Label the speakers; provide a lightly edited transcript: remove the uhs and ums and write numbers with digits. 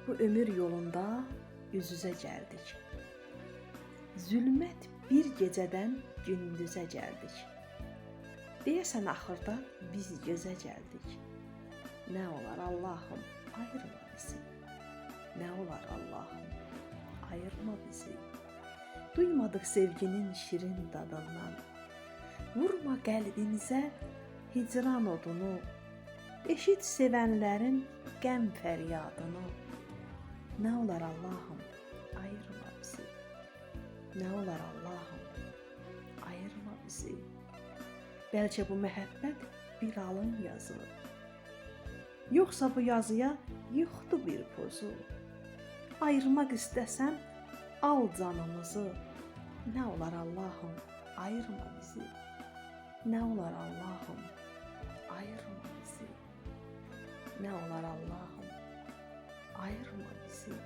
Speaker 1: Bu ömür yolunda üz-üzə gəldik. Zülmət bir gecədən gündüzə gəldik. Deyəsən axırda biz gözə gəldik. Nə olar Allahım, ayırma bizi. Nə olar Allahım, ayırma bizi. Duymadıq sevginin şirin dadından. Vurma qəlbimizə hicran odunu. Eşit sevənlərin qəm fəryadını. Nə olar Allahım, ayırma bizi. Nə olar Allahım, ayırma bizi. Bəlkə bu məhəbbət bir alın yazı. Yoxsa bu yazıya yıxdı bir pozu. Ayırmaq istəsən al canımızı. Nə olar Allahım, ayırma bizi. Nə olar Allahım, ayırma bizi. Nə olar Allahım, ayırma bizi.